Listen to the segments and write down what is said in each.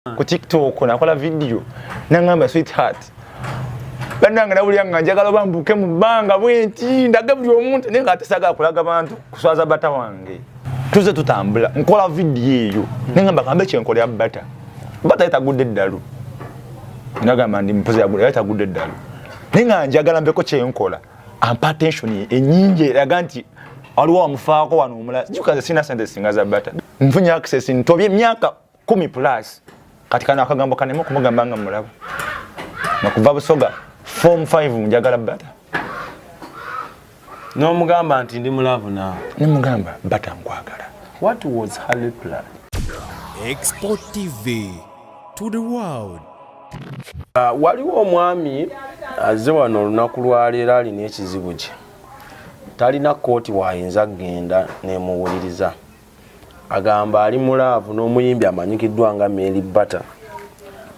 ku TikTok nakola video nangamba sweetheart bananga na bulyanga njagala bambuke mu banga bwenti ndagabye omuntu nenga atasaga kulaga abantu kuswaza bata wange tuze tutambula nkola video eyo nengamba kambe kyenkolya bata yatagudde eddalu nagamba ndi mpozi yatagudde eddalu nenga njagala mbeko kyenkola ampa attention enyingi eraga nti aliwo amufaako wano omula jukaze sina sente singaza bata nfunya access ntobye emyaka 10+ kati kana akagambo kanemo kumugamba nga mulaba nakuva Busoga form 5 njagala bata no mugamba nti ndi mulavu na nimugamba bata nkwagala. What was her reply? Export TV to the world. Waliwo omwami azze wano olunaku lwaleero alina ekizibu kye talina kooti waayinza kgenda nemuwuliriza agamba ali mulaavu n'omuyimbi amanyikiddwa nga Mary Bata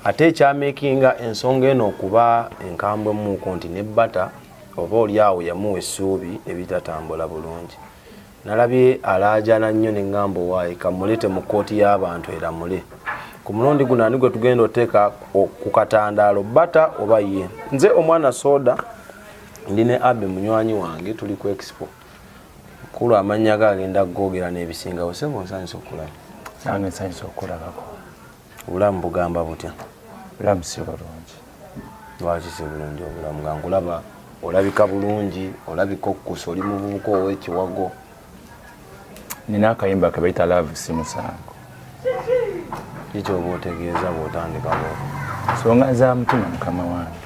ate ekyamekinga ensonga eno okuba enkambwe muuko nti ne Bata oba oliawo yamuwa essuubi ebitatambula bulungi nalabye alaajana nnyo neŋŋamba owaayi kamulete mu kooti y'abantu eramule ku mulundi guno ani gwe tugenda oteeka ku katandaalo Bata oba ye nze omwana Soda ndi ne Abe munywanyi wange tuli ku expo kulu amannya gagenda googera n'ebisingawo sebo nsanyusa okulaba nange nsanyusa okulabako obulamu bugamba butya obulamu si bulungi lwaki si bulungi obulamu nga nkulaba olabika bulungi olabika okukusa oli muvubuka ow'ekiwago nina akayimba ke bayita love si musango kiki oba otegeeza bw'otandikawo nsonga za mutima mukama wange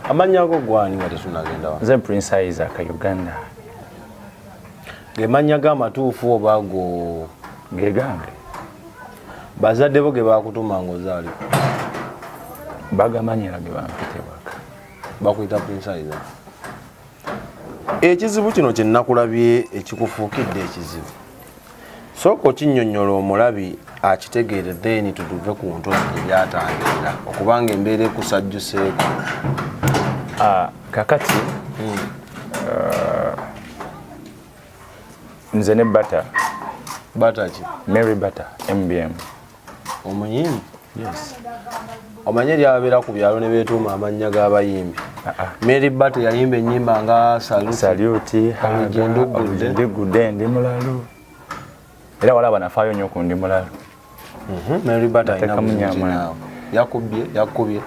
amannya go gwani nga tetunagenda wa nze Prince Isaac Uganda gemannya g'amatuufu oba go gegange bazadde bo ge bakutuma ng'ozaali bagamanyira ge bampite waka bakuyita Prince Isaac. Ekizibu kino kye nnakulabye ekikufuukidde ekizibu sooka okinnyonnyola omulabi akitegeere then tutuve ku ntozi gye byatangirira okubanga embeera ekusajjuseeko kakati nze ne Bata ki Mary Bata MBM omuyimbi yes omanye lyabeera ku byalo ne beetuuma amannya g'abayimbi Mary Bata yayimba ennyimba nga Saluti Olugende ndi mulalu era walaba nafaayo nnyo ku ndi mulalu Mary Bata yakubye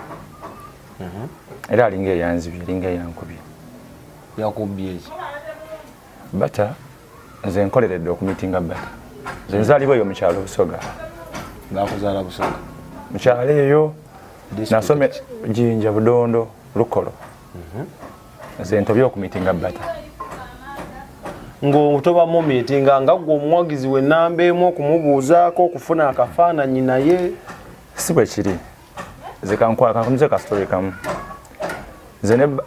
era alinga eyanzibye alinga eyankubye yakubye eki Bata nze nkoleredde okumitinga Bata nze nzaalibwa eyo mukyalo Busoga ng'akuzaala Busoga mukyalo eyo nasome Jinja Budondo Lukolo nze ntobye okumitinga Bata ng'otobamu miitinga nga gwe omuwagizi we nnamba emu okumubuuzaako okufuna akafaananyi naye si bwe kiri nze kankuze ka story kamu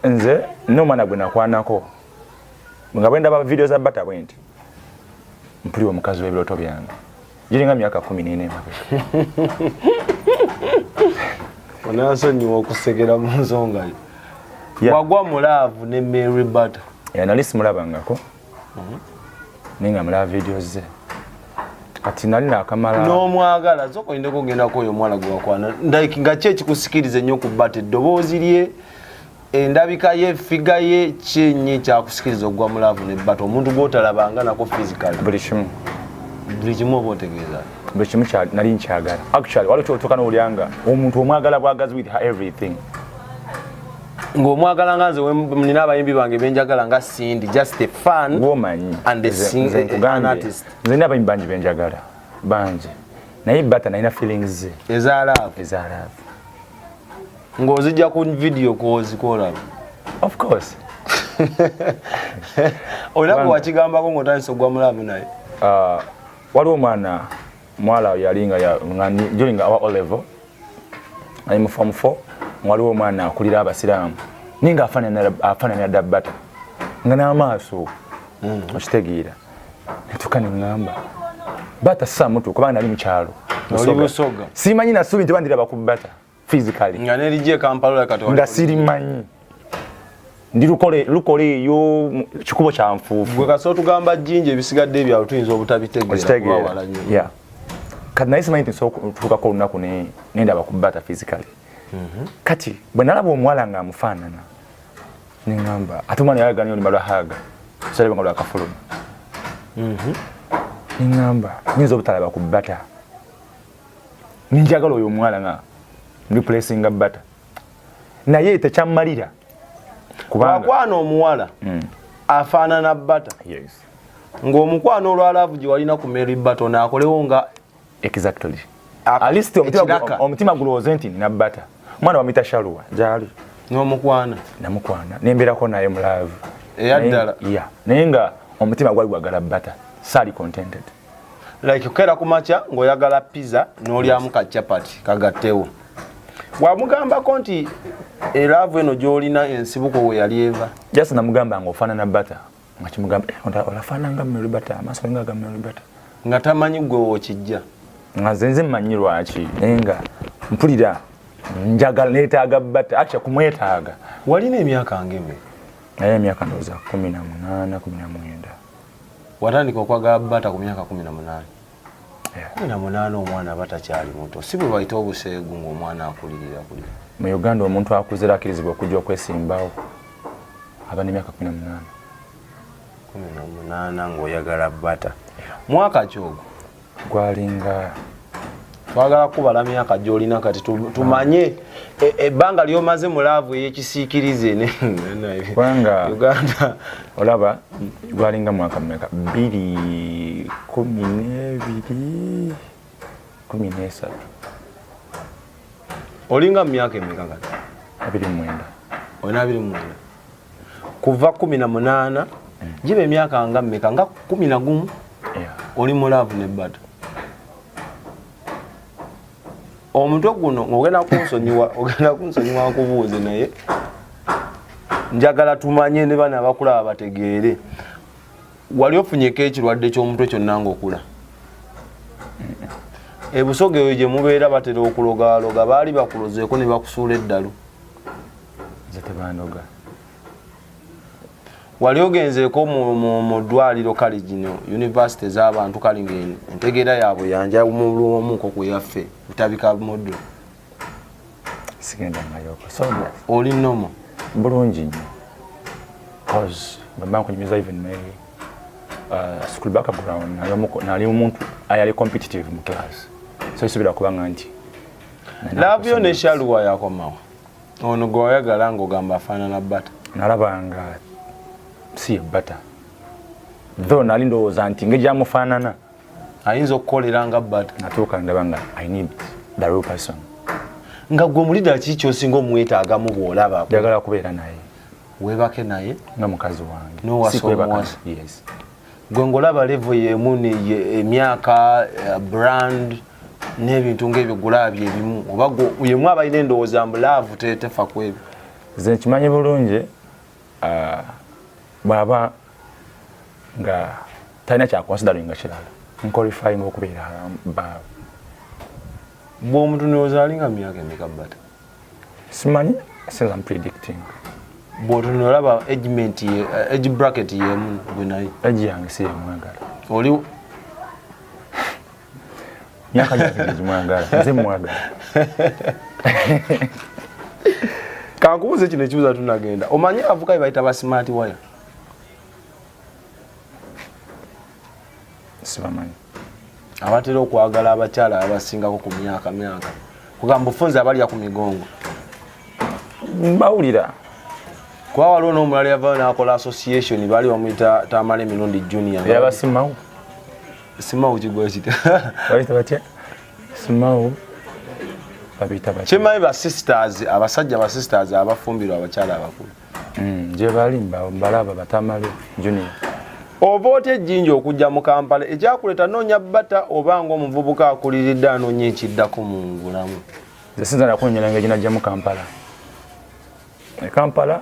nze n'omwana gwe nakwanako nga bwe ndaba video za Bata bwenti mpulira omukazi w'ebirooto byange giringa myaka 14 onaasonyiwa okusegera mu nsonga yo wagwa mulaavu ne Mary Bata nali simulabangako ninga mulaba video ze kati nali nakamala n'omwagala sooka oyindeko ogendako oyo omwana gwe wakwana nga ki ekikusikiriza ennyo ku Bata eddoboozi lye endabika ye figa ye kyenyi kyakusikiriza okugwa mulaavu ne Bata omuntu gw'otalabanga nako physically buli kimu oba otegeeza buli kimu nali nkyagala actually waliwo kyotuuka n'olyanga omuntu omwagala bwagazi with her everything ng'omwagala nga nze nina abayimbi bange benjagala nga Cindy just a fan womanyi and an artist nze nina abayimbi bangi benjagala bangi naye Bata nalina feelings ze ezaalaavu ng'ozijja ku video kozikolaba of course olinaku wakigambako ng'otandisa ogwa mulaavu naye waliwo omwana mwala yalinga during our O level ali mu form 4 waliwo omwana akulira abasiraamu ninga afaananira dda Bata nga n'amaaso okitegeera netuuka neŋŋamba Bata saamutu kubanga nali mukyalo Busoga simanyi nasuubi nti bandiraba ku Bata physically nga nerijje Kampala nga sirimanyi ndi lukole eyo kikubo kya nfuufu gwe kasoo tugamba Jinja ebisigadde ebyawe tuyinza obutabitegeera yeah kati naye simanyi nti tutukako olunaku nendaba ku bata physically. Kati bwe nalaba omuwala nga amufaanana neŋŋamba ate omwana yayagala nnyo lubalwa haga salaba nga lwakafuluma. Neŋŋamba nyinza obutalaba ku bata ninjagala oyo omuwala nga replacinga bata naye tekyammalira kubanga wakwana omuwala afaanana bata ng'omukwano olwalaavu gye walina ku Mary Button akolewo nga exactly at least omutima gulowooze nti nina bata. Mwana wamuyita Shalwa gyali n'omukwana namukwana nembeerako naye mulaavu eyaddala naye nga omutima gwali gwagala bata saali contented like okera ku makya ng'oyagala pizza n'olyamu ka chapati kagattewo. Wamugambako nti eraavu eno gy'olina ensibuko we yali eva? Just namugamba nga ofaanana bata nga kimugamba olafaanana nga Mary Button amaaso nga Mary Button nga tamanyi gwe w'okijja nga nze mmanyi lwaki naye nga mpulira njagala neetaaga bata actually kumwetaaga. Walina emyaka ngeme? Naye emyaka ndowooza 18 19. Watandika okwagala bata ku myaka 18? 18 omwana batakyali muto si bwe bayita obuseegu ng'omwana akulirira kulira. Mu Uganda omuntu akuzira akkirizibwa okujja okwesimbawo aba n'emyaka 18 ng'oyagala bata. Mwaka ki ogwo? Gwalinga twagala kubala myaka gy'olina kati tumanye ebbanga ly'omaze mu laavu ey'ekisiikirize kubanga Uganda olaba gwalinga mwaka mmeka 2012 13 olinga mu myaka emeka kati? 29. Olina 29 kuva 18 giba emyaka nga mmeka nga 11 oli mu laavu ne bata. Omuntu guno ogenda kunsonyiwa nkubuuze naye njagala tumanye ne bana abakulaba bategeere. Wali ofunyeko ekirwadde ky'omutwe kyonna ng'okula? Ebusoga eyo gye mubeera batera okulogaloga baali bakulozeeko ne bakusuula eddalu? Nze tebanoga. Wali ogenzeeko mu ddwaliro kale gino university z'abantu kale ng'entegeera yaabwe yanja omuko ku yaffe butabika moddo? Sigenda ngayoko. So oli nomo bulungi nnyo cause bamba nkunyumiza even my school background nali omuntu ayali competitive mu class so isubira kubanga nti Lavyo ne Shalwa yakomawo ono goyagala ng'ogamba afaanana bata? Nalabanga si bata though nali ndowooza nti ngeri gyamufaanana ayinza okukolera nga bata. natuuka ndabanga I need the real person. Nga gwe mulida ki ky'osinga omwetaagamu bw'olaba? Njagala kubeera naye. Weebake naye? Nga mukazi wange. N'owasa omuwasa? Yes. Gwe ng'olaba level y'emu emyaka brand n'ebintu ng'ebyo gulabye ebimu oba yemu abalina endowooza mbu laavu tefa ku ebyo? Nze nkimanyi bulungi bw'aba nga talina kyakonsideringa kirala nqualifying okubeera baawe. Bw'omuntu ndowooza alinga myaka emeka bata? Simanyi since I'm predicting. Bw'otunula olaba age bracket y'emu gwe naye? Age yange si yemwagala. Oli myaka gyange gimwagala nze mwagala. Kankubuuze kino ekibuuza tunagenda. Omanyi abavubuka bayita ba smart wire? Sibamanyi. Abatera okwagala abakyala abasingako ku myaka kugamba bufunze abalya ku migongo. Mbawulira. Kwa waliwo n'omulala yavaayo n'akola association baali bamuyita Tamale Mirundi Junior. Era basimawo. Simawo kigwa kitya? Bayita batya? Simawo. Babita batya? Kimanyi ba sisters, abasajja ba sisters abafumbirwa abakyala abakulu. Gye bali mbalaba Batamale Junior. Oba otya ejjinja okujja mu Kampala ekyakuleeta noonya bata oba ng'omuvubuka akuliridde anoonya ekiddako mu bulamu? Nze sinzala kunyera ngeri najja mu Kampala. Kampala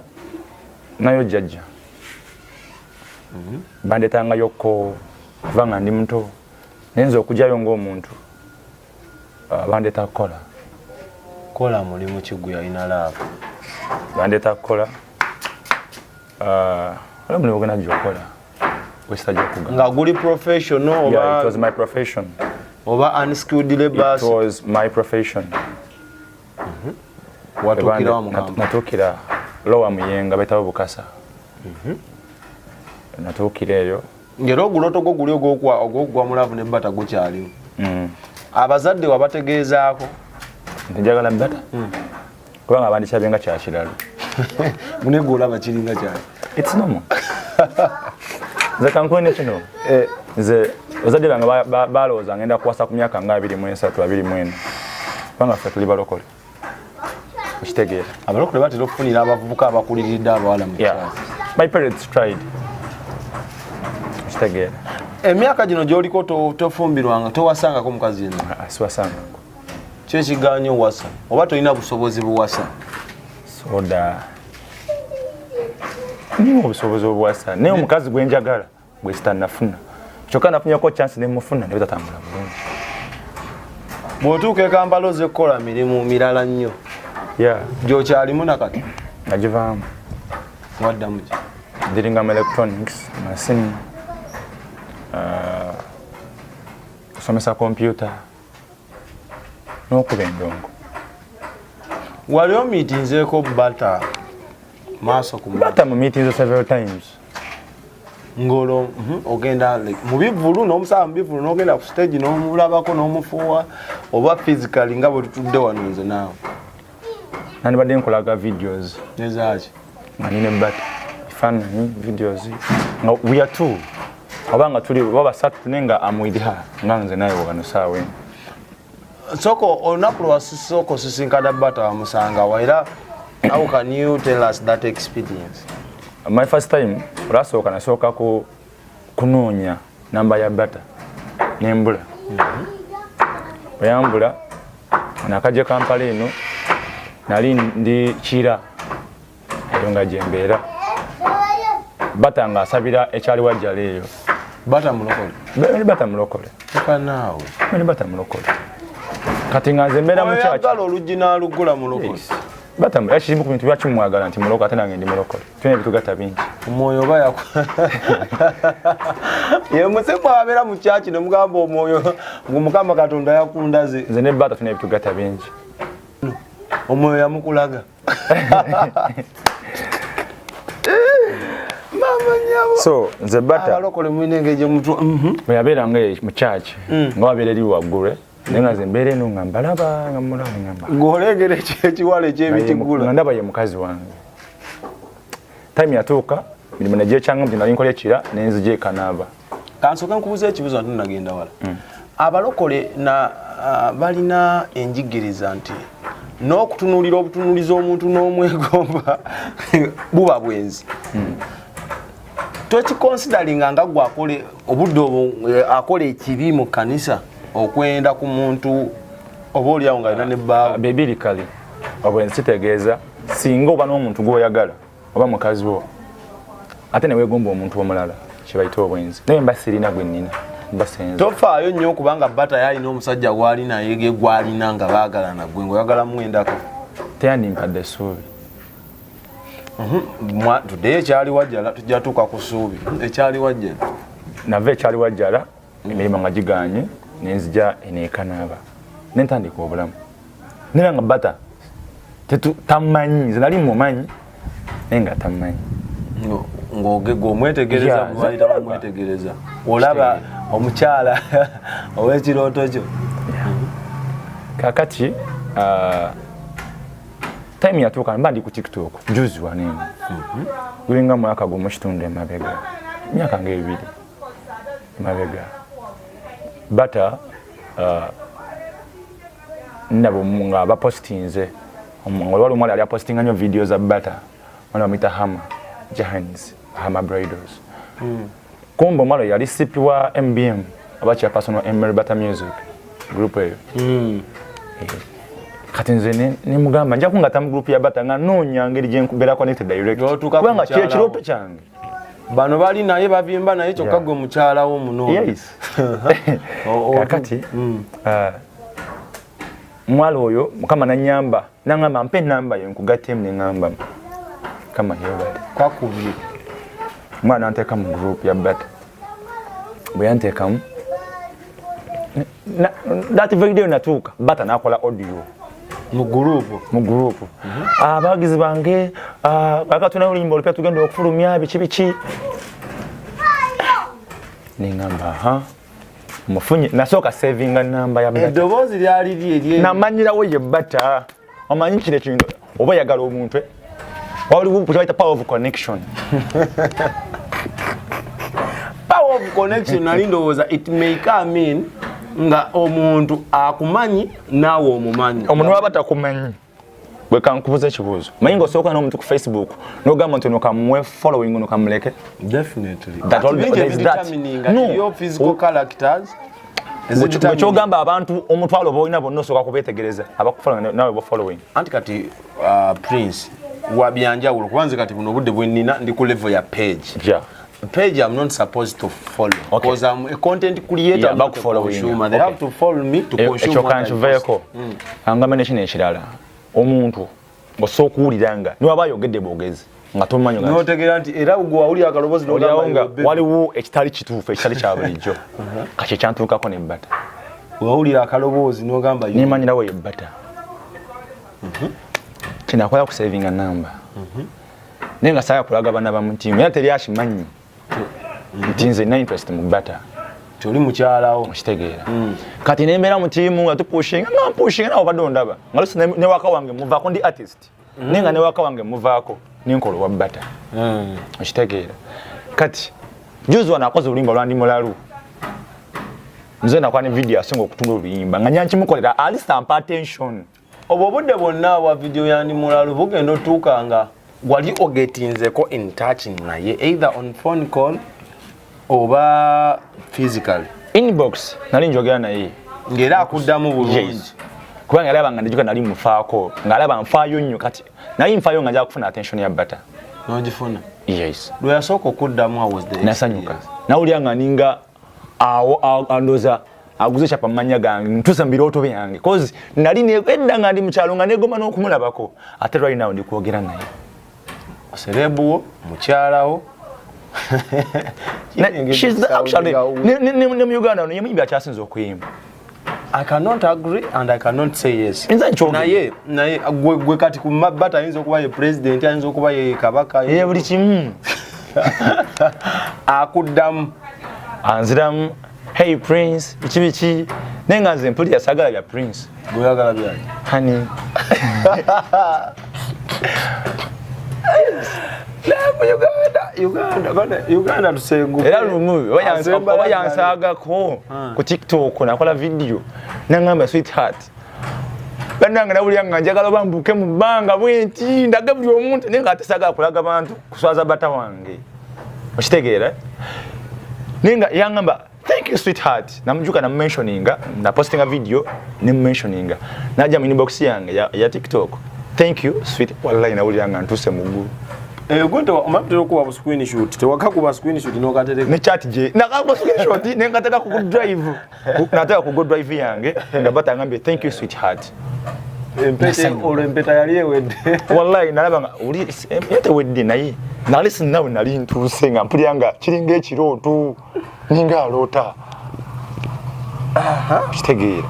nayo jjajja. Bandeetangayo kubanga ndi muto naye nze okujjayo ng'omuntu bandeeta kukola. Kola mulimu kigwe alina laavu. Bandeeta kukola. Ola mulimu gwe najja okukola. Nga guli professional oba? Yeah, it was my profession. oba unskilled labours. It was my profession. Watukira wa Mukamba. Natukira Lower Muyenga betawo Bukasa. Natukira eyo. Ngero oguloto gwo guli ogw'okugwa mulavu ne bata gukyalimu. Abazadde wabategeezaako. Njagala bata. Kubanga abandi kyabenga kya kiralo. Munegu olaba kiringa kyali. It's normal. Nze kankwene kino. Nze bazadde bange balowooza ngenda kuwasa ku myaka nga 23 24. Kubanga ffe tuli balokole. Okitegeera. Abalokole batera okufunira abavubuka abakuliridde abawala mu kyalo. My parents tried. Okitegeera. Emyaka gino gy'oliko tofumbirwanga towasangako mukazi yenna. Siwasangako. Kyo ekigaanya owasa oba tolina busobozi buwasa? Soda. Niwo obusobozi obuwasa. Naye omukazi gwe njagala gwe sitannafuna. Kyokka nafunyako chance ne mufuna ne bitatambula bulungi. Bw'otuuka e Kampala ozze kukola mirimu mirala nnyo. Gy'okyalimu nakati? Nagivaamu. Waddamu ki? Dealing with electronics, machine, kusomesa computer, n'okuba endongo. Wali omiitinzeeko bata maaso ku bata mu meetings several times. Ngolo ogenda mu bivulu n'omusaba mu bivulu n'ogenda ku stage n'omulabako n'omufuuwa oba physically nga bwe tutudde wano nze naawe. Nandibadde nkolaga videos. Ezaaki? Nga nine bata. Funny videos. No, we are two. Obanga tuli baba satu tunenga am with her. Nganze naye wano sawe. Soko onapulwa soko sisinkada bata musanga waira. How can you tell us that experience? My first time rasoka nasoka ku kunonya namba ya bata nembula. Bayambula nakaje Kampala eno nali ndi kira ayonga jembera. Bata nga asabira ekyali wajja leero. Bata mulokole. Bali bata mulokole. Toka naawe. Bali bata mulokole. Kati nga nze mbeera mu kyaki. Oyagala olugina lugula mulokole. Bata ekirimu ku bintu byakimwagala nti mulokole ate nange ndi mulokole. Tulina ebitugatta bingi. Omwoyo oba yaku. Ye musemu abeera mu kyaki ne mugamba omwoyo Mukama Katonda yakundaze. Nze ne bata tulina ebitugatta bingi. Omwoyo yamukulaga. So nze bata alokole mwinengeje mutwa bwe yabeera nga mu kyaki nga wabeera eri waggule naye nga nze mbeera eno nga mbalaba nga mulaba ngamba ng'olengera ekiwala eky'ebikigula nga ndaba ye mukazi wange. Time yatuuka mirimu negyekyanga nti nali nkola ekira nenzija ekanaaba. Kansooka nkubuuza ekibuzo nti nagenda wala. Abalokole balina enjigiriza nti n'okutunuulira obutunuulizi omuntu n'omwegomba buba bwenzi. Tokikonsideringa nga gwe akole obudde obwo akola ekibi mu kanisa okwenda ku muntu oba oliawo nga alina ne bbaawe. Bibirikali obwenzi kitegeeza singa oba n'omuntu gw'oyagala oba mukazi wo ate ne weegomba omuntu omulala kye bayita obwenzi. Naye mba sirina gwe nnina mba senza. Tofaayo nnyo kubanga bata yalina omusajja gw'ali naye ge gw'alina nga baagalana gwe ng'oyagala mwendako. Teyandimpadde essuubi. Today ekyali wajjala tujja tuuka ku ssuubi. Ekyali wajjala nava ekyali wajjala emirimu nga giganye nenzija eneekanaaba nentandika obulamu naye nga bata tamanyi nze nali mumanyi naye nga tamanyi ng'omwetegereza mubayita bamwetegereza olaba omukyala ow'ekirooto kyo. Kakati time yatuuka mba ndi ku TikTok juzi wanene gulinga mwaka gumu kitundu emabega myaka nga 2 emabega bata nabo nga bapostinze wali omwala ali apostinga nnyo video za bata wano bamuyita Hama Jahans Hama Bridals. Kumbe omwala yali sipi wa MBM abakya personal Emery Bata Music group eyo. Kati nze ne mugamba nja kungata mu group ya bata nga noonya ngeri gye nkubeera connected direct kubanga kye kirooto kyange. Bano bali naye bavimba naye kyokka gwe mukyala wo muno. Yes. Kakati mwalo oyo Mukama nanyamba nangamba mpe namba yo nkugattemu ne ngamba kama yebale kwakubye mwana anteeka mu group ya bata bwe yanteekamu that video natuuka bata nakola audio mu group abagizi bange akatuna ulimbo lupya tugenda okufulumya biki ningamba mufunye nasoka saving number ya bata edobozi lyali lye namanyirawo ye bata amanyi kile kintu oba yagala omuntu waliwo kuchaita power of connection power of connection nalindowooza it may come in nga omuntu akumanyi naawe omumanyi omuntu wabata kumanyi bwe kankubuza ekibuuzo manyi ng'osooka n'omuntu ku Facebook n'ogamba nti nokamuwe following nokamuleke definitely that all is that no physical characters kyogamba abantu omutwalo boolina bonna osooka kubeetegereza abakufollowing nawe bo following anti kati Prince wabyanjawulo kubanze kati buno obudde bwe nnina ndi ku level ya page page I'm not supposed to follow because I'm a content creator, I'm not a consumer. They have to follow me to consume what I post. Angamba nekino ekirala omuntu osokuwuliranga niwe aba ayogedde bwogezi nga tomanyi n'otegeera nti era gwe wawulira akalobozi n'ogamba waliwo ekitali kituufu ekitali kya bulijjo kati ekyantuukako n'ebbata wawulira akaloboozi n'ogamba nimanyirawo ebbata kinakola ku saving a number naye nga saaya kulaga bana ba mutiimu era teri akimanyi nti nze nina interest mu bata toli mukyalawo okitegeera kati nembeera mu tiimu nga tupushinga nga mpushinga nawe obadde ondaba nga lusi ne waka wange muvaako ndi artist naye nga ne waka wange muvaako ninkola owa bata okitegeera kati juzi wano akoze oluyimba olwandi mulalu nze nakola ne video asinga okutunga oluyimba nga nyankimukolera alista ampa attention obwo obudde bwonna bwa video yandi mulalu bugenda otuuka nga wali ogetinzeko in touch naye either on phone call oba physically inbox nali njogera naye ngera akuddamu bulungi kubanga alaba nga ndijuka nali mufaako ngaalaba nfaayo nnyo kati nali nfaayo nga njala kufuna attention ya bata nogifuna yes lwe yasooka okuddamu I was the nasanyuka nawulira nga ninga awo andoza aguze chapa manya gange ntusa mbirooto byange cause nali nedda nga ndi mukyalo nga negoma n'okumulabako ate right now ndi kwogera naye serebuwo mukyalawo she's the actually ne mu Uganda no yemuyimbi akyasinza okuyimba I cannot agree and I cannot say yes. Naye gwe kati ku mabata ayinza okuba ye president ayinza okuba ye kabaka ye buli kimu akuddamu anziramu hey Prince biki nenga nze mpulira sagala ya Prince goyagala byali honey Uganda tusenguke era lumu obayansaga ko ku TikTok nakola video nangamba sweetheart bananga nawulira njagala bambuke mu bbanga bwenti ndaga buli omuntu nenga atesagala kulaga bantu kuswaza bata wange okitegeera nenga yangamba thank you sweetheart namujuka na mentioninga na posting a video ne mentioninga naja mu inbox yange ya TikTok thank you sweet wallahi nawulira ntuse muguru gwente omapitero kuba screenshot tewakakuba screenshot n'okatereka ne chat je nakakuba screenshot nengataka ku drive nataka ku drive yange nga batangambye thank you sweetheart empeta yali ewedde wallahi nalaba nga uli yete wedde naye nali sinawe nali ntuse nga mpulira nga kiringa ekirooto ninga alota kitegeera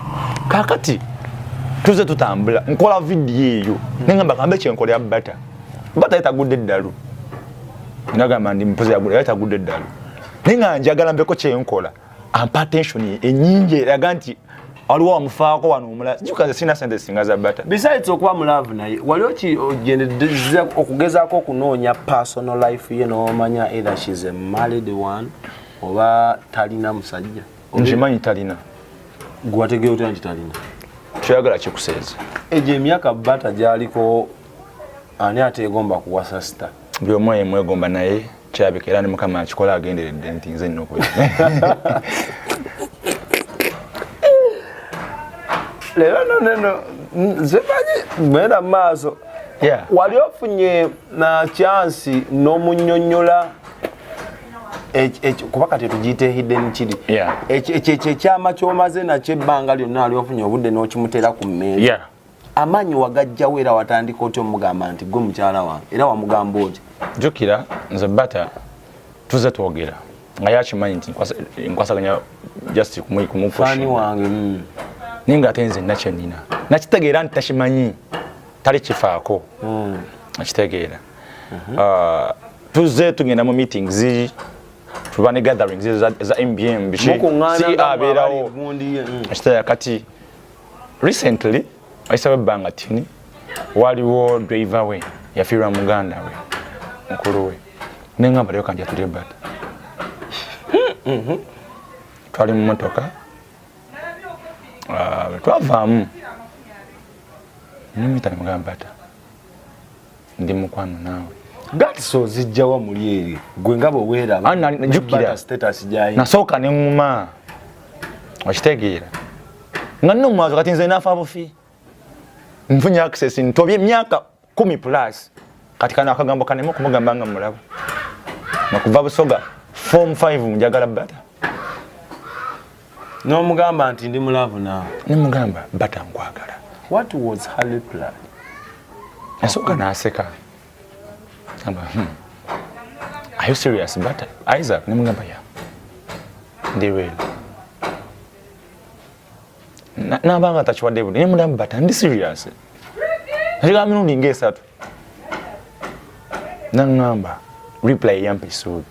kakati tuze tutambula nkola video eyo nengamba kambe kyenkolera bata yetagudde eddalu nagamba ndi mpozi yagudde yetagudde eddalu nenga njagala mbeko kyenkola ampa attention enyingi eraga nti waliwo wamufaako wano omulala jukaze sina sente singa za bata besides okuba mulaavu naye waliwo ki ogendedde okugezaako okunoonya personal life ye n'omanya either she's a married one oba talina musajja nkimanyi talina gwategera otya nti talina kyoyagala kikuseeza egyo emyaka bata gyaliko ani ategomba kuwasa sita byomu yemwegomba naye kyabika era ne mukama akikola agenderedde nti nze nina okuba leero noneno zemanyi mwenda mu maaso wali ofunye na chansi n'omunnyonnyola kuba kati tugiyite hidden kiri ekyo ekyama kyomaze nakyo ebbanga lyonna ali ofunye obudde n'okimutera ku mmeeri amaanyi wagajjawo era watandika otya omugamba nti gwe mukyala wange era wamugamba oti jjukira nze bata tuze twogera nga yakimanyi nti nkwasaganya just fani wange ninga atenze nakyo nina nakitegeera nti takimanyi tali kifaako nakitegeera tuzze tugenda mu meetings tuba ne gatherings za MBM bishi si abeerawo nakitegeera kati recently aisabe banga tini waliwo driver we yafiirwa muganda we mukulu we nengamba leo kanja tuli bata twali mu motoka twavaamu nimita mugamba bata ndi mukwano naawe gatso zijjawa muli eri gwe ngabo weera njukira status jayi nasooka ne nguma wakitegeera nga nno mwazo kati nze nafa bufi nfunye access ntobye myaka 10 plus kati kana akagambo kanemo kumugamba nga mulabo nakuva busoga form 5 njagala bata no mugamba nti ndi mulavu nawe ne mugamba bata nkwagala. What was her reply? Nasooka naseka amba are you serious bata Isaac? Ne mugamba ya ndi real na banga tachiwadde budi ne mugamba bata ndi serious ndiga mirundi ngesatu nangamba reply yampisud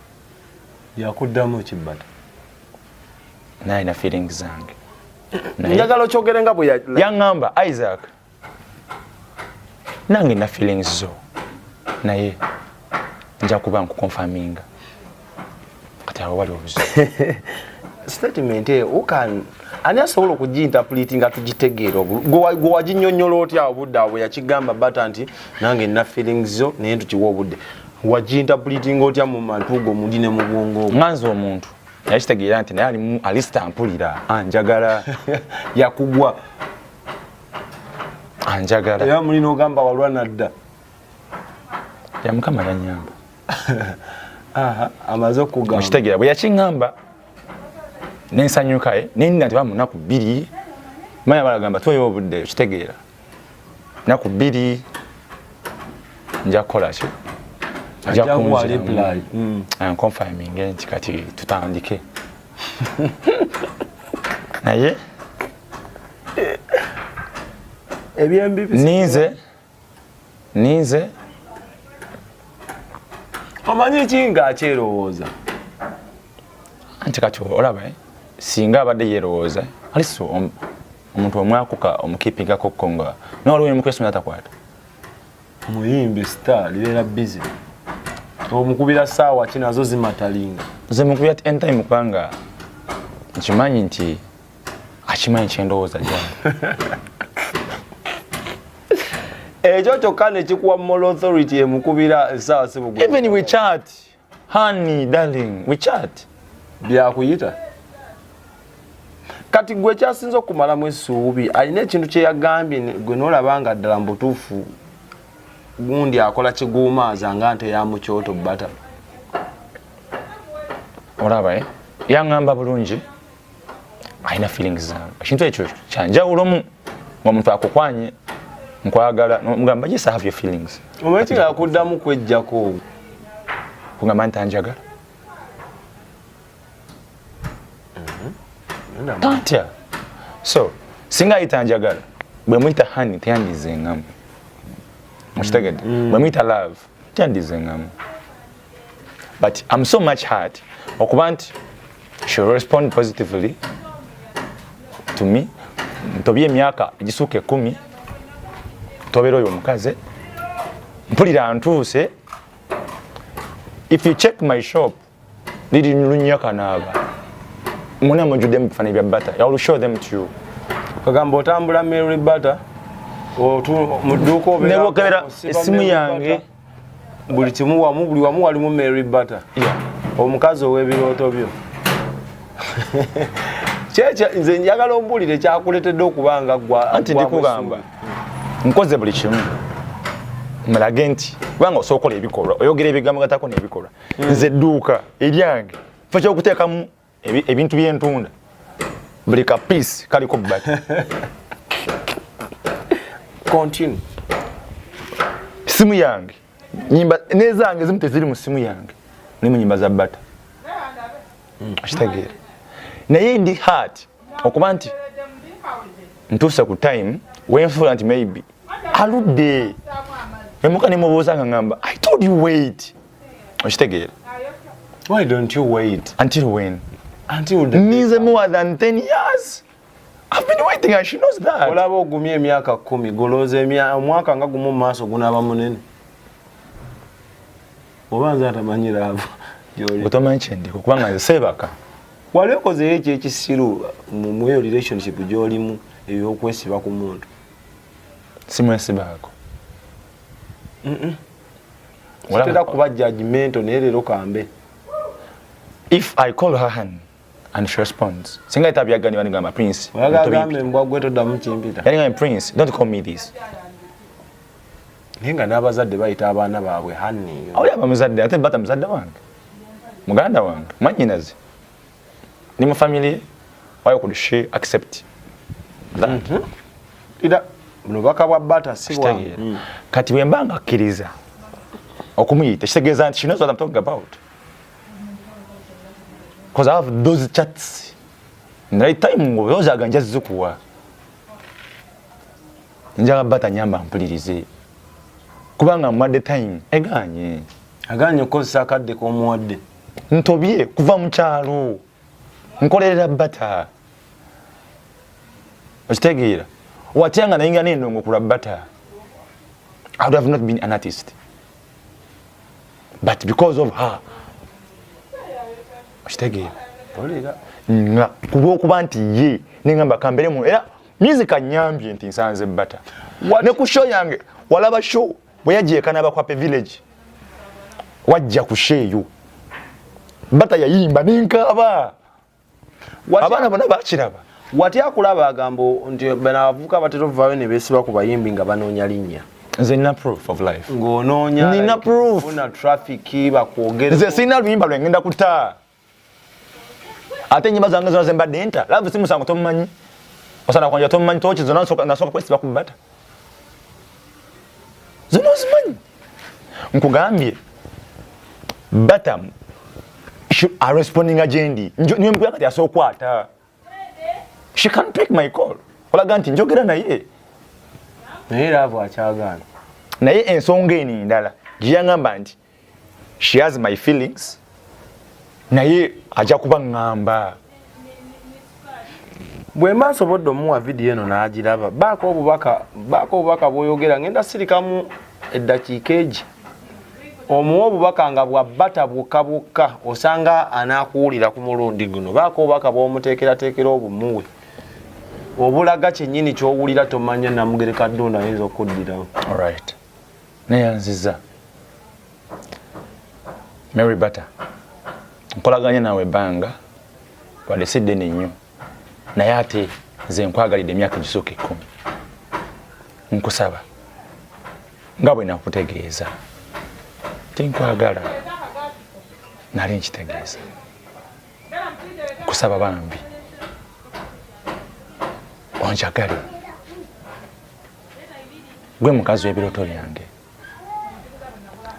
yakuddamu kibata naye na feelings zange njagala okyogere nga bwe yangamba Isaac nange na feelings zo naye nja kuba nkukonfaminga kati awo wali obuzi statement ani asobola okuginterpreti nga tugitegeera gwe waginnyonnyola otya obudde awo yakigamba bata nti nange nina feelings zo naye ntukiwa obudde waginterpretinga otya mu matugo muli ne mu bwongo nganze omuntu yakitegeera nti naye alisitampulira anjagala yakugwa anjagala era mulina ogamba walwana dda ya mukama yanyamba amaze okugamba okitegeera bwe yakiŋŋamba nensanyukaye nenda nti bamunaku 2 manya balagamba tuweyo obudde okitegeera naku 2 nja kukola ki confirming nti kati tutandike naye ninze omanyi ki ng'akyerowooza anti kati olaba singa abadde yerowooza aliso omuntu omwakuka omukipingako konga nawaliwo emukwesomera takwata muyimbi star libeera busy omukubira saawa ki nazo zimatalinga ze mukubira entime kubanga nkimanyi nti akimanyi kyendowooza gyange ekyo kyokka nekikuwa moral authority emukubira esaawa sibugwe even we chat honey darling we chat byakuyita kati gwe kyasinza okumalamu essuubi alina ekintu kyeyagambye gwe noolabanga ddala mu butuufu gundi akola kiguumaaza nga nte ya mukyoto bata olaba yaŋŋamba bulungi alina feelings zange ekintu ekyo kyanjawulomu ng'omuntu akukwanye nkwagala mugamba just have your feelings omanyi ki akuddamu kwejjako kugamba nti anjagala tatya so singa ayita anjagala bwe muyita hani teyandizengamu mukitegedde bwe muyita love teyandizengamu but I'm so much hurt okuba nti she respond positively to me ntobye emyaka egisuuka 10 tobeera oyo omukazi mpulira ntuuse if you check my shop liri lunyaka naaba muna mujudde mu bifaananyi bya bata I will show them to you kagamba otambula Mary Butter mu dduuka obeera essimu yange buli kimu wamu buli wamu walimu Mary Butter omukazi ow'ebirooto byo nze njagala ombulire kyakuletedde okubanga gwa anti ndikugamba nkoze buli kimu mulage nti kubanga osookola ebikolwa oyogera ebigambo gatako n'ebikolwa nze edduuka eryange fa kyokuteekamu ebintu byentunda buli kapiisi kaliko bata continue simu yange nyimba nezange zimu teziri mu simu yange nimu nyimba za bata Ashitegeera. Naye ndi heart okuba nti ntuuse ku time wenfula nti maybe aludde emuka nemubuuza nga ngamba I told you wait. Ashitegeera. Why don't you wait? Until when? Until the Means more than 10 years. I've been waiting and she knows that. olaba ogumye emyaka 10 golooza omwaka nga gumu mu maaso gunaaba munene. Obanza atamanyira abo gy'oli. Otomanyi kyendi kubanga nze seebaka. Wali okozeyo ekyo ekisiru mu eyo relationship gy'olimu eby'okwesiba ku muntu? Simwesibaako. Kitera kuba judgmental naye leero kambe. If I call her hand and she responds, singa itabyagani bani ngamba Prince. Oyagagambe mbwa gwe toddamu kimpita. Yani ngamba Prince, don't call me this. Naye nga n'abazadde bayita abaana baabwe Honey. Oli abamuzadde ate bata muzadde wange. Muganda wange, mwanyinaze. Ni mu family, why could she accept that? Ida buno baka bwa bata si bwange. Kati bwe mbanga akkiriza okumuyita kitegeeza nti she knows what I'm talking about. Because I have those chats. In the right time ngoyoza aganja zikuwa. Njaga bata nyamba mpulirize. Kubanga mwadde time eganye. Aganye okozesa akadde k'omuwadde. Ntobye kuva mu kyalo. Nkolerera bata. Okitegeera. Watyanga nayinga n'endongo ku lwa bata. I would have not been an artist. But because of her. Okitegeera. Olera. Nga kulwokuba nti ye nengamba kambere mu era music anyambye nti nsanze bata. Ne ku show yange walaba show bwe yagyekana bakwape village. Wajja ku sheeyo. Bata yayimba ninkaba. Abana bana bakiraba. Wati akulaba agambo nti bana avuka batero vawe ne besiba ku bayimbi nga banoonya linnya. Nze nina proof of life. Ng'onoonya. Nina proof. Una traffic bakwogera. Nze sina luyimba lwe ngenda kutaa. Ate nyimba zange zona zembadde enta. Love simu sango tomumanyi. Osana kwanja tomumanyi tochi zona nasoka kwesiba ku bata. Zona zimanyi. Nkugambye. Bata are responding agendi. Niwe mkuya kati asokwata. She can't pick my call. Olaga nti njogera naye. Naye lavo akyagaana. Naye ensonga eni ndala giyangamba nti she has my feelings. Naye ajja kuba ngamba. Bwe mbasobodde omuwa vidiyo eno n'agiraba baako obubaka bw'oyogera ngenda sirikamu eddakiika egi. Omuwa obubaka nga bwa bata bwokka osanga anaakuwulira ku mulundi guno. Baako obubaka bw'omuteekerateekera obumuwe. Obulaga kyennyini ky'owulira tomanya Namugereka Dduna ayinza okuddirawo. Alright. Neyanziza. Mary Bata. Nkolaganya nawe banga. Wadde sidde nnyo. Naye ate nze nkwagalidde emyaka gisooka 10. Nkusaba. Nga bwe nakutegeeza. Tinkwagala. Nali nkitegeeza. Nkusaba bambi. Onjagale. Gwe mukazi w'ebirooto byange.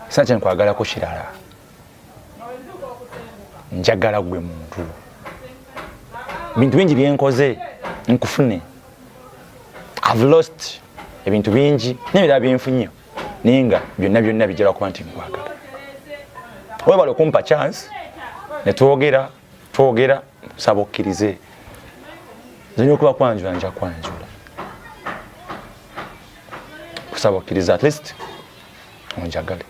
Sakye nkwagalako kirala. Njagala gwe muntu. Bintu bingi byenkoze nkufune. I've lost ebintu bingi n'ebirala byenfunye. Ninga byonna bijala kuba nti nkwagala. Webale kumpa chance ne twogera saba okkirize. Nze okuba kwanjula nja kwanjula. Kusaba okkirize at least onjagale.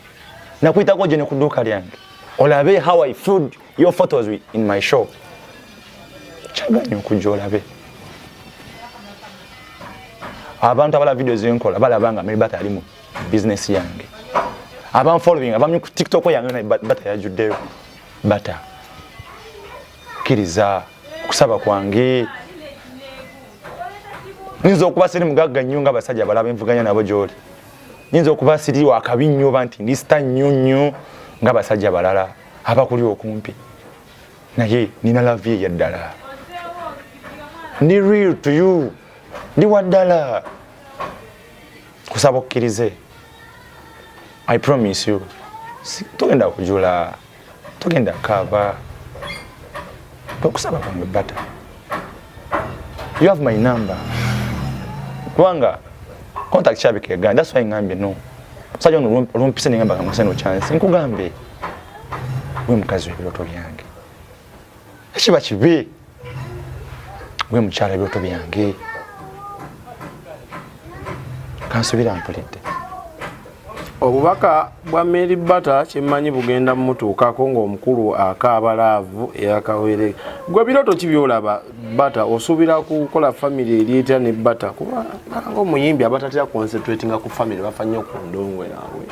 Nakwitako gye ne ku dduuka lyange. Olabe how I food your photos in my shop. Chaganya okujja olabe. Abantu abala videos zenkola balabanga Mary Bata ali mu business yange. Abam following abam ku TikTok yange na Bata yajuddeyo. Bata kiriza kusaba kwange. Ninzo okuba siri mugagga nnyo nga basajja balaba envuganya nabo gyoli. Ninzo okuba siri wakabinnyo banti lista nnyo nga basajja balala abakuli okumpi. Naye nina love ya ddala. Ni real to you. Ni wadala. Kusaba okkirize. I promise you. Togenda kujula. Togenda kaba. Kusaba kwange Bata. You have my number. Kwanga contact Chabike again. That's why ngambe no. Sajo no rompise ngamba ngamuseno chance. Nkugambe. We mukazi w'ebiroto byange. Ekiba kibi. We mukyala w'ebiroto byange. Kansubira mpulidde. Obubaka bwa Mary Bata kimmanyi bugenda mutuukako ng'omukulu akaabalaavu eyakawere. Gwe biroto kibyolaba Bata osuubira kukola family erieta ne Bata kuba ng'omuyimbi abatatera concentratinga ku family bafa nnyo ku ndongo yaabwe.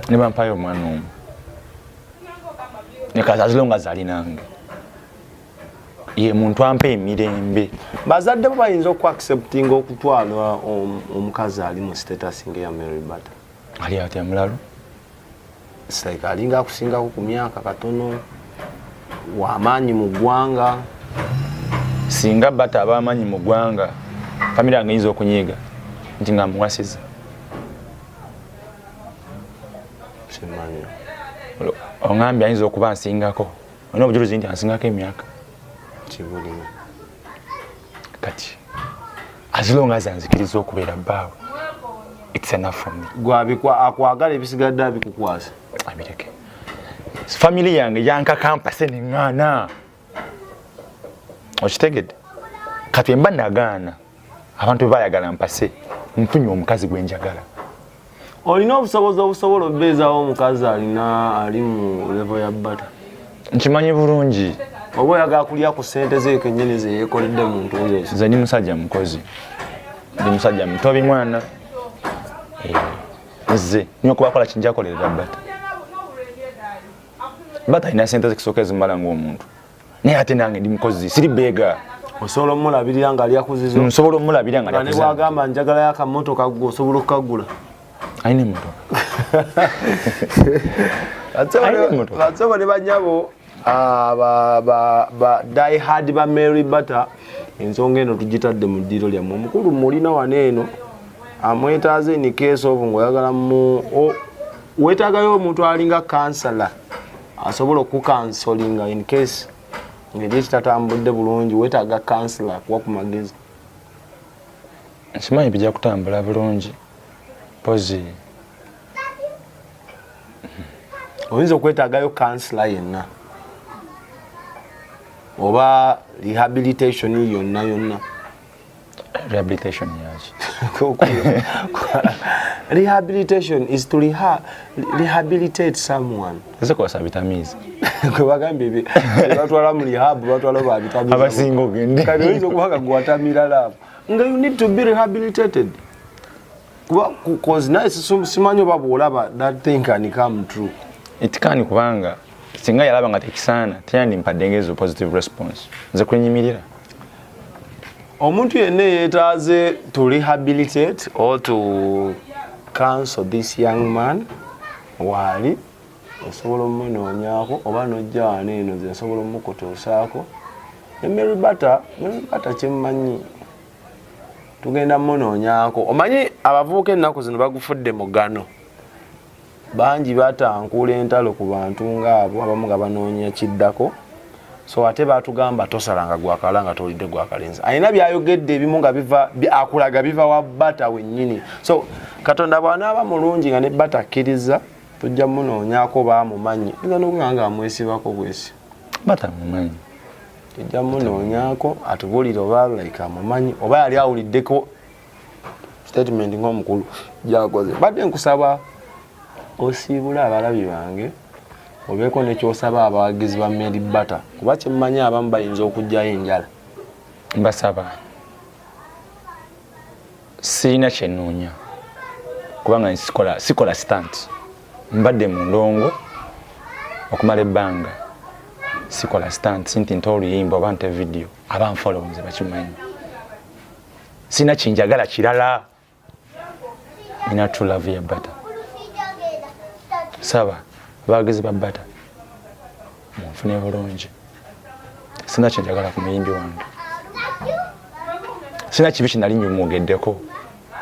Ne bampayo omwana omu. Ne kazazilonga zali nange. Ye muntu ampa emirembe. Bazadde bo bayinza okuacceptinga okutwala omukazi ali mu status ng'eya Mary Bata. Ali atya mulalo. Sika alinga akusingako ku myaka katono w'amaanyi mu ggwanga. Singa Bata ab'amaanyi mu ggwanga famire yange yinza okunyiiga nti nga muwasiza. Simanyi. Ongambye ayinza okuba nsingako. Olina obujulizi nti ansingako emyaka. Kibulina. Kati as long as anzikiriza okubeera bbaawe, it's enough for me. Gwabikwa akwagala ebisigadde abikukwasa. Abireke. Family yange yankakampase neŋŋaana. Okitegedde? Kati mba nagaana abantu bayagala mpase nfunye omukazi gwe njagala. Olina obusobozi obusobola obbeezaawo omukazi ali mu level ya Bata. Nkimanyi bulungi. Oba oyagala kulya ku ssente ze kennyini ze yeekoledde mu ntuuzo. Nze ndi musajja mukozi. Ndi musajja mutobi mwana. Nze nnyo kubakola kinjakolerera Bata. Bata alina ssente zikisooka ezimala ng'omuntu. Naye ate nange ndi mukozi siri beega. Osobola omulabirira nga alyakuzizo. Nsobola omulabirira nga alyakuzizo. Ne bwagamba njagala y'akamotoka gwe osobola okukagula. Alina emmotoka. Batsebo ne banyabo die hard ba Mary Bata ensonga eno tugitadde mu ddiro lyammwe. Omukulu mulina wano eno amwetaaze in case of ng'oyagala weetaagayo omuntu alinga kansala asobola okukansolinga in case ngeri ekitatambudde bulungi weetaaga kansala kuwa ku magezi. Nsimanyi bijja kutambula bulungi. Pozi. Oyinza okwetaagayo kansala yenna oba rehabilitation yonna. Rehabilitation yaki? Rehabilitation is to rehabilitate someone. Ese kwasa vitamizi. Kwe bagambye batwala mu rehab batwala ba vitamizi. Abasinga ogende. Kati oyinza okuba gwatamira labo. Nga you need to be rehabilitated. Because nice simanyi oba bw'olaba that thing can come true. It can kubanga singa yalaba nga tekisaana teyandimpadde ngezo positive response. Nze kwenyimirira. Omuntu yenna yeetaaze to rehabilitate or to counsel this young man waali osobola omunoonyaako oba n'ojja wano eno ze nsobola omukutuusaako. Mary Bata kyemmanyi tugenda munoonyaako. Omanyi abavubuka ennaku zino bagufudde mugano. Bangi batankuula entalo ku bantu ng'abo abamu nga banoonya kiddako. So ate batugamba tosalanga gwakala nga tolidde gwakalenzi. Alina byayogedde ebimu nga akulaga biva wa Bata wennyini. So Katonda bw'anaaba mulungi nga ne Bata akkiriza tujja munoonyaako baamumanyi. Nza n'okugamba amwesibako bwesi. Bata mumanyi. Tujja munoonyaako atubulire oba like amumanyi oba yali awuliddeko statement ng'omukulu gy'akoze. Badde nkusaba osiibule abalabi bange obeeko nekyosaba abawagizi ba Mary Bata kuba kyemmanyi abamu bayinza okujjayo enjala. Mbasaba sirina kyenoonya kubanga sikola stunt. Mbadde mu ndongo okumala ebbanga. Sikola stunt sinti nto oluyimba oba nte video abanfollow nze bakimanyi. Sina kinjagala kirala. Nina true love ya Bata. Saba abawagizi ba Bata munfune bulungi. Sina kinjagala ku muyimbi wange. Sina kibi kinali nyumugeddeko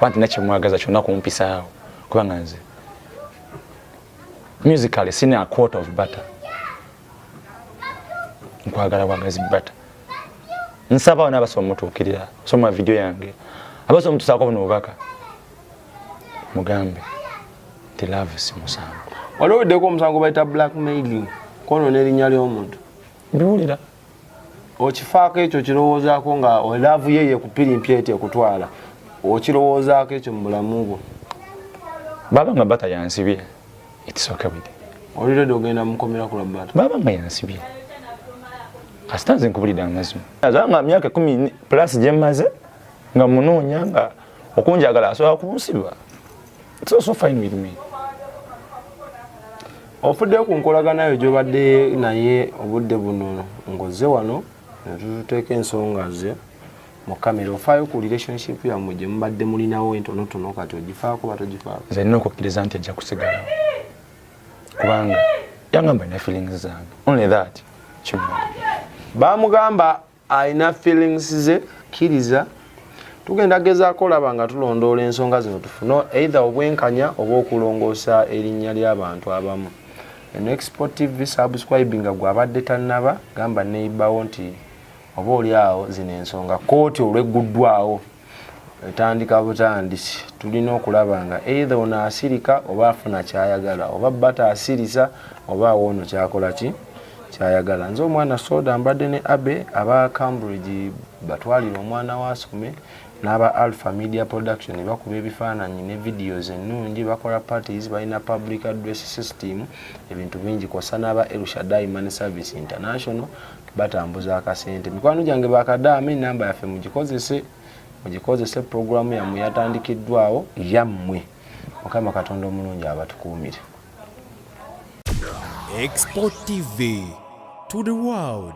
wanti nakimwagaza kyonna kumpisaawo kubanga nze musically sina a quote of Bata. nkwagala bwagazi bata nsaba wana abasoma mutuukirira soma video yange abasoma mutusaako buno bubaka mugambe nti love si musango waliwo ddeko omusango bayita blackmailing kono n'erinnya ly'omuntu mbiwulira okifaako ekyo kirowoozaako nga olaavu ye kupirimpya eti ekutwala okirowoozaako ekyo mu bulamu bwo baba nga bata yansibye itisoka bwite olirede ogenda mukomera ku lwabata baba nga yansibye asitanze nkubulira amazima azanga myaka 10 plus jemaze nga munoonya nga okunjagala asobola kunsiba it's also fine with me ofudde ku nkolagana yo gy'obadde naye obudde buno ngoze wano netuteeka ensonga ze mu kamera ofaayo ku relationship yammwe gye mubadde mulinawo entonotono kati ogifaako batogifaako nze nina okukkiriza nti ajja kusigalawo kubanga yangamba ina feelings zange only that kimala bamugamba alina feelings ze kkiriza tugenda gezaako olaba nga tulondoola ensonga zino tufuna either obwenkanya oba okulongoosa erinnya ly'abantu abamu Export TV subscribing gwabadde tannaba gamba neighbawo nti oba oli awo zino ensonga kooti olwegguddwawo etandika butandisi tulina okulaba nga either ono asirika oba afuna kyayagala oba bata asirisa oba awono kyakola ki kyayagala nze omwana soda mbadde ne abe aba Cambridge batwalira omwana wasome n'aba Alpha Media Production bakuba ebifaananyi ne videos ennungi bakola parties balina public address system ebintu bingi kw'ossa n'aba El Shaddai Money Service International batambuza akasente mikwano gyange bakadaame namba yaffe mugikozese programu yammwe yatandikiddwawo yammwe mukama katonda omulungi abatukuumire Export TV to the world.